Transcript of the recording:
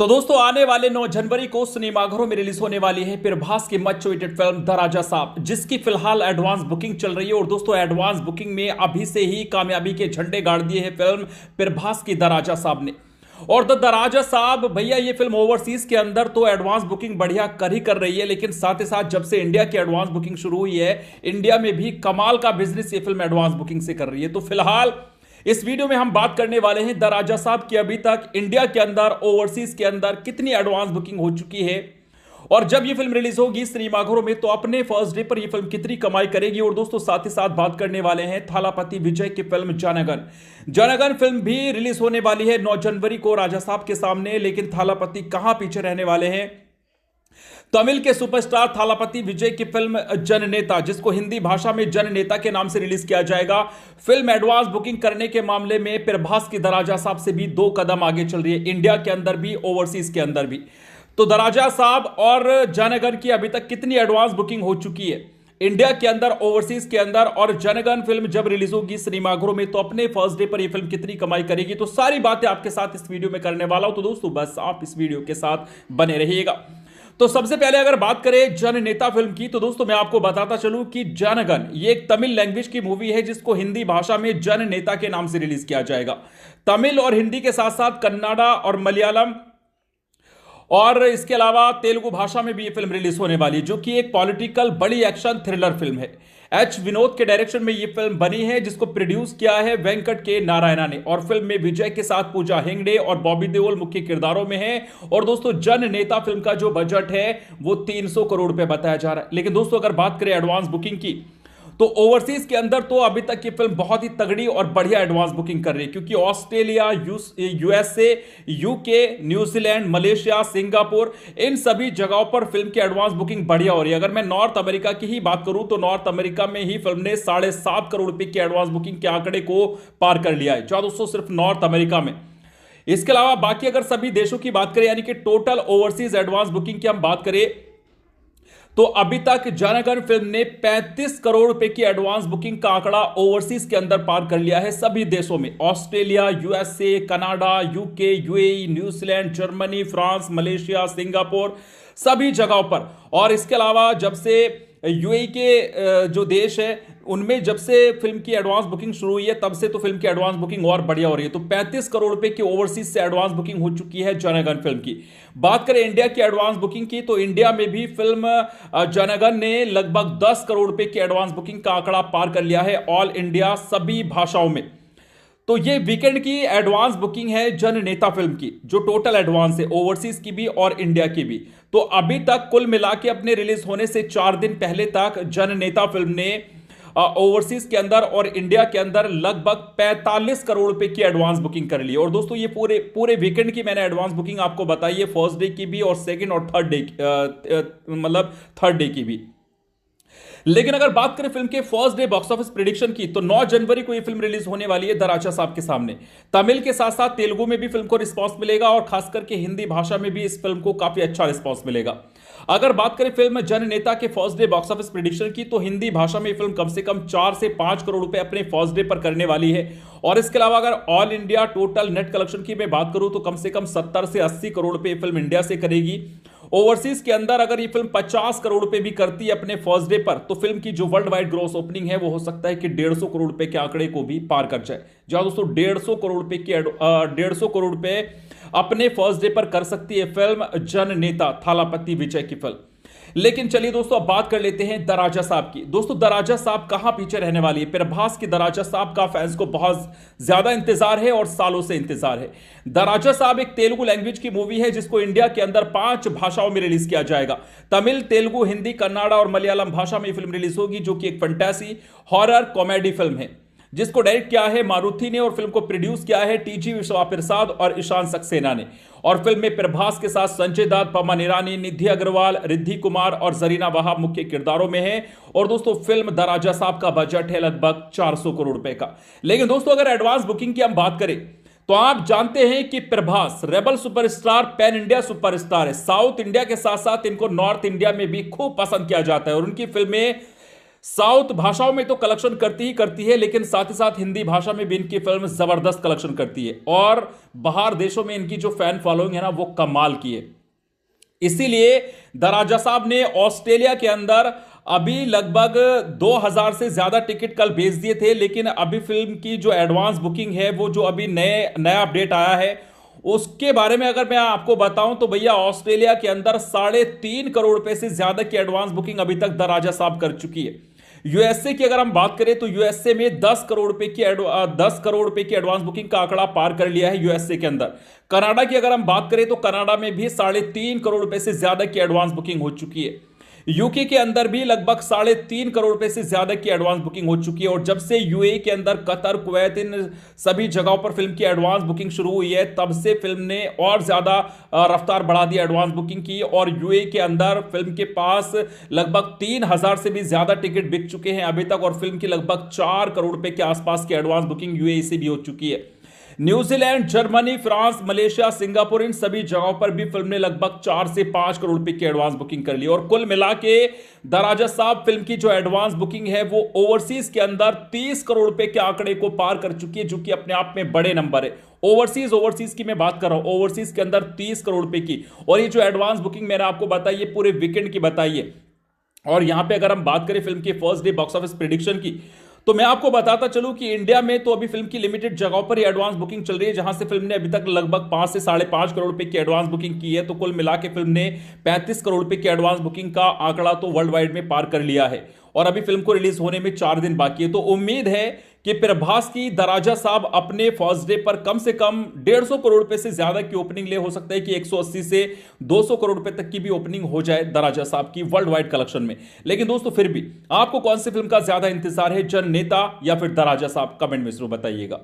तो दोस्तों आने वाले 9 जनवरी को सिनेमाघरों में रिलीज होने वाली है प्रभास की मच अवेटेड फिल्म द राजा साहब, जिसकी फिलहाल एडवांस बुकिंग चल रही है। और दोस्तों एडवांस बुकिंग में अभी से ही कामयाबी के झंडे गाड़ दिए हैं फिल्म प्रभास की द राजा साहब ने। और द राजा साहब भैया ये फिल्म ओवरसीज के अंदर तो एडवांस बुकिंग बढ़िया कर रही है, लेकिन साथ ही साथ जब से इंडिया की एडवांस बुकिंग शुरू हुई है, इंडिया में भी कमाल का बिजनेस ये फिल्म एडवांस बुकिंग से कर रही है। तो फिलहाल इस वीडियो में हम बात करने वाले हैं द राजा साहब की अभी तक इंडिया के अंदर ओवरसीज के अंदर कितनी एडवांस बुकिंग हो चुकी है, और जब ये फिल्म रिलीज होगी सिनेमाघरों में तो अपने फर्स्ट डे पर ये फिल्म कितनी कमाई करेगी। और दोस्तों साथ ही साथ बात करने वाले हैं थालापति विजय की फिल्म जनगण। जनगण फिल्म भी रिलीज होने वाली है 9 जनवरी को राजा साहब के सामने, लेकिन थालापति कहां पीछे रहने वाले हैं। तमिल के सुपरस्टार थालापति विजय की फिल्म जननेता, जिसको हिंदी भाषा में जननेता के नाम से रिलीज किया जाएगा, फिल्म एडवांस बुकिंग करने के मामले में प्रभास की द राजा साहब से भी 2 कदम आगे चल रही है, इंडिया के अंदर भी ओवरसीज के अंदर भी। तो द राजा साहब और जनगण की अभी तक कितनी एडवांस बुकिंग हो चुकी है इंडिया के अंदर, ओवरसीज के अंदर, और जनगण फिल्म जब रिलीज होगी सिनेमाघरों में तो अपने फर्स्ट डे पर यह फिल्म कितनी कमाई करेगी, तो सारी बातें आपके साथ इस वीडियो में करने वाला हूं। तो दोस्तों बस आप इस वीडियो के साथ बने रहिएगा। तो सबसे पहले अगर बात करें जननेता फिल्म की, तो दोस्तों मैं आपको बताता चलूं कि जनगण ये एक तमिल लैंग्वेज की मूवी है, जिसको हिंदी भाषा में जननेता के नाम से रिलीज किया जाएगा। तमिल और हिंदी के साथ साथ कन्नड़ा और मलयालम और इसके अलावा तेलुगु भाषा में भी ये फिल्म रिलीज होने वाली है, जो कि एक पॉलिटिकल बड़ी एक्शन थ्रिलर फिल्म है। एच विनोद के डायरेक्शन में ये फिल्म बनी है, जिसको प्रोड्यूस किया है वेंकट के नारायणा ने, और फिल्म में विजय के साथ पूजा हेगड़े और बॉबी देओल मुख्य किरदारों में है। और दोस्तों जननेता फिल्म का जो बजट है वो 300 करोड़ रुपए बताया जा रहा है। लेकिन दोस्तों अगर बात करें एडवांस बुकिंग की, तो ओवरसीज के अंदर तो अभी तक ये फिल्म बहुत ही तगड़ी और बढ़िया एडवांस बुकिंग कर रही है, क्योंकि Australia, USA, UK, New Zealand, Malaysia, Singapore, इन सभी जगहों पर फिल्म की एडवांस बुकिंग बढ़िया हो रही है। अगर मैं नॉर्थ अमेरिका की ही बात करूं तो नॉर्थ अमेरिका में ही फिल्म ने 7.5 करोड़ रुपए की एडवांस बुकिंग के आंकड़े को पार कर लिया है, जो दोस्तों सिर्फ नॉर्थ अमेरिका में। इसके अलावा बाकी अगर सभी देशों की बात करें, यानी कि टोटल ओवरसीज एडवांस बुकिंग की हम बात करें, तो अभी तक जनगण फिल्म ने 35 करोड़ रुपए की एडवांस बुकिंग का आंकड़ा ओवरसीज के अंदर पार कर लिया है सभी देशों में, Australia, USA, Canada, UK, UAE, New Zealand, Germany, France, Malaysia, Singapore, सभी जगहों पर। और इसके अलावा जब से यूएई के जो देश है उनमें जब से फिल्म की एडवांस बुकिंग शुरू हुई है, तब से तो फिल्म की एडवांस बुकिंग और बढ़िया हो रही है। तो 35 करोड़ रुपए की ओवरसीज से एडवांस बुकिंग हो चुकी है जनगण फिल्म की। बात करें इंडिया की एडवांस बुकिंग की, तो इंडिया में भी फिल्म जनगण ने लगभग 10 करोड़ रुपए की एडवांस बुकिंग का आंकड़ा पार कर लिया है ऑल इंडिया सभी भाषाओं में। तो ये वीकेंड की एडवांस बुकिंग है जननेता फिल्म की, जो टोटल एडवांस है ओवरसीज की भी और इंडिया की भी। तो अभी तक कुल मिला के अपने रिलीज होने से 4 दिन पहले तक जननेता फिल्म ने ओवरसीज के अंदर और इंडिया के अंदर लगभग 45 करोड़ रुपए की एडवांस बुकिंग कर ली। और दोस्तों ये पूरे वीकेंड की मैंने एडवांस बुकिंग आपको बताई है, फर्स्ट डे की भी और सेकंड और थर्ड डे मतलब थर्ड डे की भी। लेकिन अगर बात करें फिल्म के first day box office prediction की, तो 9 जनवरी को यह फिल्म रिलीज होने वाली है द राजा साहब के सामने। तमिल के साथ साथ तेलुगु में भी फिल्म को रिस्पांस मिलेगा, और खास करके हिंदी भाषा में भी इस फिल्म को काफी अच्छा रिस्पांस मिलेगा। अगर बात करें फिल्म जननेता के first day box office prediction की, तो हिंदी भाषा में फिल्म कम से कम 4 से 5 करोड़ रुपए अपने फर्स्ट डे पर करने वाली है। और इसके अलावा अगर all India total net collection की मैं बात करूं तो कम से कम 70 से 80 करोड़ रुपए फिल्म इंडिया से करेगी। ओवरसीज के अंदर अगर ये फिल्म 50 करोड़ रुपए भी करती है अपने फर्स्ट डे पर, तो फिल्म की जो वर्ल्ड वाइड ग्रॉस ओपनिंग है वो हो सकता है कि 150 करोड़ रुपए के आंकड़े को भी पार कर जाए। जहां दोस्तों 150 करोड़ रुपए की 150 करोड़ रुपए अपने फर्स्ट डे पर कर सकती है फिल्म जननेता थालापति विजय की फिल्म। लेकिन चलिए दोस्तों अब बात कर लेते हैं द राजा साहब की। दोस्तों द राजा साहब कहां पीछे रहने वाली है। प्रभास की द राजा साहब का फैंस को बहुत ज्यादा इंतजार है और सालों से इंतजार है। द राजा साहब एक तेलुगु लैंग्वेज की मूवी है, जिसको इंडिया के अंदर 5 भाषाओं में रिलीज किया जाएगा। तमिल, तेलुगु, हिंदी, कन्नड़ा और मलयालम भाषा में फिल्म रिलीज होगी, जो कि एक फंटेसी हॉरर कॉमेडी फिल्म है, जिसको डायरेक्ट किया है मारुति ने, और फिल्म को प्रोड्यूस किया है टीजी विश्वाप्रसाद और ईशान सक्सेना ने। और फिल्म में प्रभास के साथ संजय दत्त, पवन ईरानी, निधि अग्रवाल, रिद्धि कुमार और जरीना वहाब मुख्य किरदारों में है। और दोस्तों फिल्म द राजा साहब का बजट है लगभग 400 करोड़ रुपए का। लेकिन दोस्तों अगर एडवांस बुकिंग की हम बात करें, तो आप जानते हैं कि Prabhas rebel superstar, pan India superstar है। साउथ इंडिया के साथ साथ इनको नॉर्थ इंडिया में भी खूब पसंद किया जाता है, और उनकी फिल्में साउथ भाषाओं में तो कलेक्शन करती ही करती है, लेकिन साथ ही साथ हिंदी भाषा में भी इनकी फिल्म जबरदस्त कलेक्शन करती है और बाहर देशों में इनकी जो फैन फॉलोइंग है ना वो कमाल की है। इसीलिए द राजा साहब ने ऑस्ट्रेलिया के अंदर अभी लगभग 2000 से ज्यादा टिकट कल बेच दिए थे, लेकिन अभी फिल्म की जो एडवांस बुकिंग है वो जो अभी नया अपडेट आया है उसके बारे में अगर मैं आपको बताऊं तो भैया ऑस्ट्रेलिया के अंदर 3.5 करोड़ रुपए से ज्यादा की एडवांस बुकिंग अभी तक द राजा साहब कर चुकी है। यूएसए की अगर हम बात करें तो यूएसए में 10 करोड़ रुपए की एडवांस बुकिंग का आंकड़ा पार कर लिया है यूएसए के अंदर। कनाडा की अगर हम बात करें तो कनाडा में भी 3.5 करोड़ रुपए से ज्यादा की एडवांस बुकिंग हो चुकी है। यूके के अंदर भी लगभग 3.5 करोड़ रुपए से ज्यादा की एडवांस बुकिंग हो चुकी है। और जब से यूएई के अंदर कतर, कुवैत, इन सभी जगहों पर फिल्म की एडवांस बुकिंग शुरू हुई है, तब से फिल्म ने और ज्यादा रफ्तार बढ़ा दी एडवांस बुकिंग की। और यूएई के अंदर फिल्म के पास लगभग 3000 से भी ज्यादा टिकट बिक चुके हैं अभी तक, और फिल्म की लगभग 4 करोड़ रुपए के आसपास की एडवांस बुकिंग यूएई से भी हो चुकी है। New Zealand, Germany, France, Malaysia, Singapore, इन सभी जगहों पर भी फिल्म ने लगभग 4 से 5 करोड़ रुपए की एडवांस बुकिंग कर ली। और कुल मिला के द राजा साहब फिल्म की जो एडवांस बुकिंग है वो ओवरसीज के अंदर 30 करोड़ रुपए के आंकड़े को पार कर चुकी है, जो कि अपने आप में बड़े नंबर है। ओवरसीज की मैं बात कर रहा हूं, ओवरसीज के अंदर 30 करोड़ रुपए की। और ये जो एडवांस बुकिंग मैंने आपको बताई है पूरे वीकेंड की बताई है। और यहां पे अगर हम बात करें फिल्म के first day box office prediction की, तो मैं आपको बताता चलूं कि इंडिया में तो अभी फिल्म की लिमिटेड जगहों पर ही एडवांस बुकिंग चल रही है, जहां से फिल्म ने अभी तक लगभग 5 से 5.5 करोड़ रुपए की एडवांस बुकिंग की है। तो कुल मिला के फिल्म ने 35 करोड़ रुपए की एडवांस बुकिंग का आंकड़ा तो वर्ल्ड वाइड में पार कर लिया है। और अभी फिल्म को रिलीज होने में 4 दिन बाकी है। तो उम्मीद है कि प्रभास की द राजा साहब अपने फर्स्ट डे पर कम से कम 150 करोड़ रुपए से ज्यादा की ओपनिंग ले, हो सकता है कि 180 से 200 करोड़ रुपए तक की भी ओपनिंग हो जाए द राजा साहब की वर्ल्ड वाइड कलेक्शन में। लेकिन दोस्तों फिर भी आपको कौन सी फिल्म का ज्यादा इंतजार है, जननेता या फिर द राजा साहब? कमेंट में जरूर बताइएगा।